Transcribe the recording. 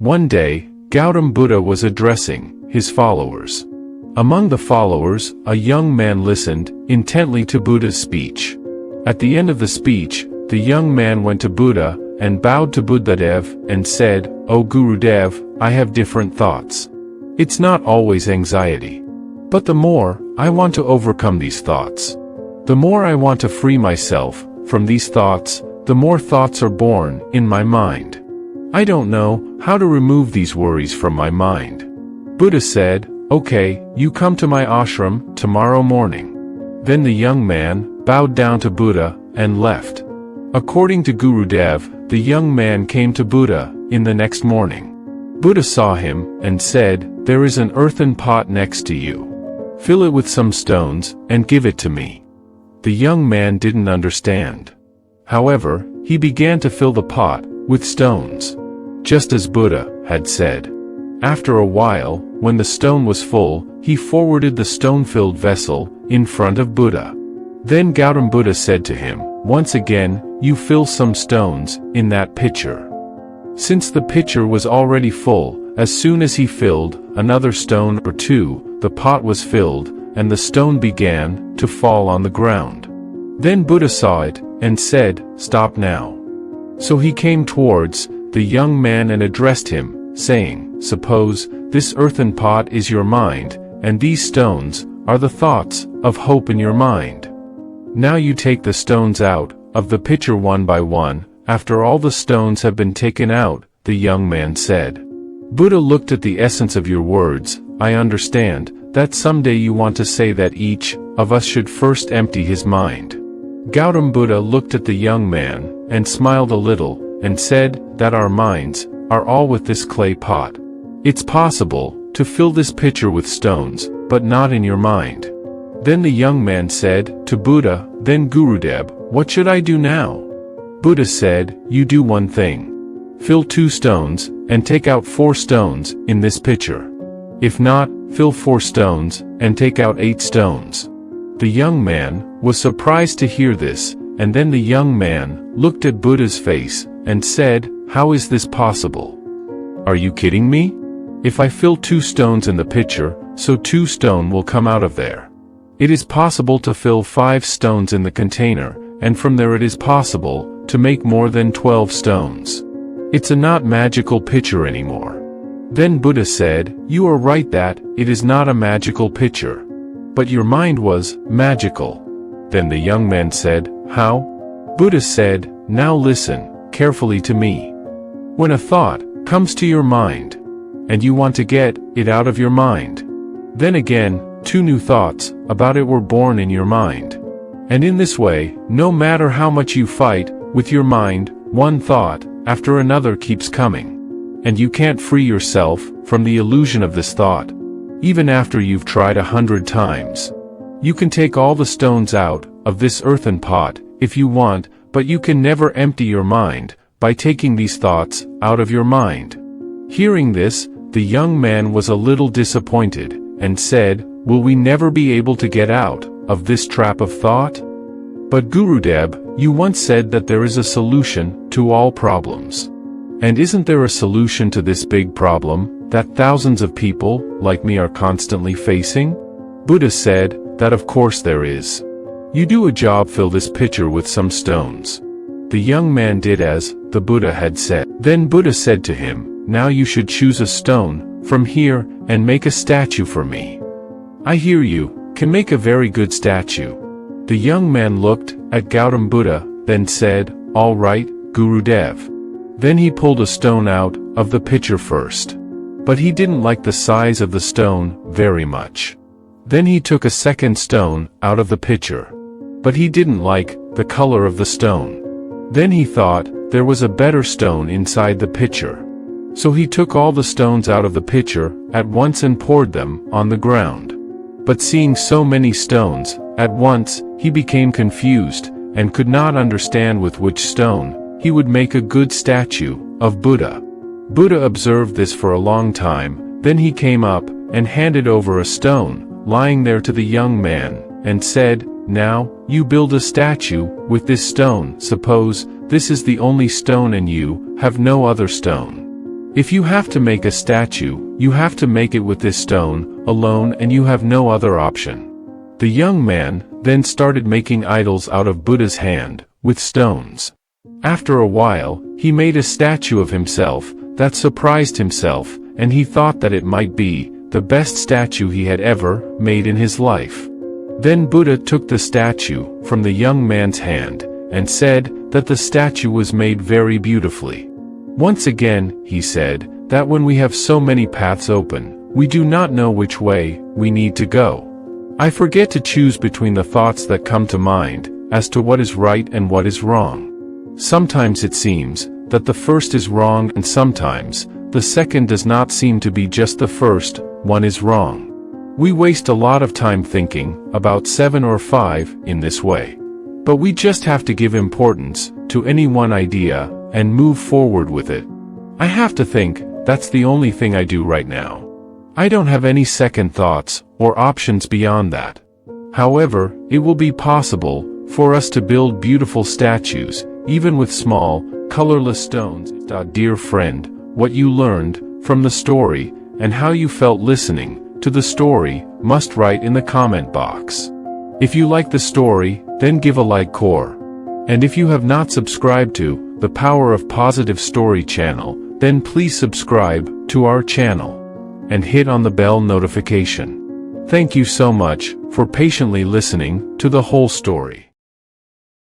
One day, Gautam Buddha was addressing his followers. Among the followers, a young man listened intently to Buddha's speech. At the end of the speech, the young man went to Buddha and bowed to Buddhadev and said, "O Gurudev, I have different thoughts. It's not always anxiety. But the more I want to overcome these thoughts, the more I want to free myself from these thoughts, the more thoughts are born in my mind. I don't know how to remove these worries from my mind." Buddha said, "Okay, you come to my ashram tomorrow morning." Then the young man bowed down to Buddha and left. According to Gurudev, the young man came to Buddha in the next morning. Buddha saw him and said, "There is an earthen pot next to you. Fill it with some stones and give it to me." The young man didn't understand. However, he began to fill the pot with stones, just as Buddha had said. After a while, when the stone was full, he forwarded the stone-filled vessel in front of Buddha. Then Gautam Buddha said to him, "Once again, you fill some stones in that pitcher." Since the pitcher was already full, as soon as he filled another stone or two, the pot was filled, and the stone began to fall on the ground. Then Buddha saw it, and said, "Stop now." So he came towards the young man and addressed him, saying, "Suppose this earthen pot is your mind, and these stones are the thoughts of hope in your mind. Now you take the stones out of the pitcher one by one." After all the stones have been taken out, the young man said, "Buddha looked at the essence of your words. I understand that someday you want to say that each of us should first empty his mind." Gautam Buddha looked at the young man and smiled a little and said that our minds are all with this clay pot. It's possible to fill this pitcher with stones, but not in your mind. Then the young man said to Buddha, "Then Gurudev, what should I do now?" Buddha said, "You do one thing. Fill 2 stones, and take out 4 stones in this pitcher. If not, fill 4 stones, and take out 8 stones." The young man was surprised to hear this, and then the young man looked at Buddha's face and said, "How is this possible? Are you kidding me? If I fill 2 stones in the pitcher, so 2 stones will come out of there. It is possible to fill 5 stones in the container, and from there it is possible to make more than 12 stones. It's a not magical pitcher anymore." Then Buddha said, "You are right that it is not a magical pitcher. But your mind was magical." Then the young man said, "How?" Buddha said, "Now listen carefully to me. When a thought comes to your mind, and you want to get it out of your mind, then again, 2 new thoughts about it were born in your mind. And in this way, no matter how much you fight with your mind, one thought after another keeps coming. And you can't free yourself from the illusion of this thought, even after you've tried 100 times. You can take all the stones out of this earthen pot if you want, but you can never empty your mind by taking these thoughts out of your mind." Hearing this, the young man was a little disappointed, and said, "Will we never be able to get out of this trap of thought? But Gurudev, you once said that there is a solution to all problems. And isn't there a solution to this big problem that thousands of people like me are constantly facing?" Buddha said that of course there is. "You do a job, fill this pitcher with some stones." The young man did as the Buddha had said. Then Buddha said to him, "Now you should choose a stone from here and make a statue for me. I hear you can make a very good statue." The young man looked at Gautam Buddha, then said, "All right, Gurudev." Then he pulled a stone out of the pitcher first. But he didn't like the size of the stone very much. Then he took a second stone out of the pitcher. But he didn't like the color of the stone. Then he thought there was a better stone inside the pitcher. So he took all the stones out of the pitcher at once and poured them on the ground. But seeing so many stones at once, he became confused, and could not understand with which stone he would make a good statue of Buddha. Buddha observed this for a long time, then he came up and handed over a stone lying there to the young man, and said, "Now, you build a statue with this stone. Suppose this is the only stone and you have no other stone. If you have to make a statue, you have to make it with this stone, alone, and you have no other option. The young man then started making idols out of Buddha's hand, with stones. After a while, he made a statue of himself that surprised himself, and he thought that it might be the best statue he had ever made in his life. Then Buddha took the statue from the young man's hand, and said that the statue was made very beautifully. Once again, he said, that when we have so many paths open, we do not know which way we need to go. I forget to choose between the thoughts that come to mind, as to what is right and what is wrong. Sometimes it seems that the first is wrong, and sometimes the second does not seem to be just the first one is wrong. We waste a lot of time thinking about 7 or 5 in this way. But we just have to give importance to any one idea and move forward with it. I have to think, that's the only thing I do right now. I don't have any second thoughts or options beyond that. However, it will be possible for us to build beautiful statues, even with small, colorless stones. Dear friend, what you learned from the story and how you felt listening to the story must write in the comment box. If you like the story, then give a like core. And if you have not subscribed to the Power of Positive Story channel, then please subscribe to our channel and hit on the bell notification. Thank you so much for patiently listening to the whole story.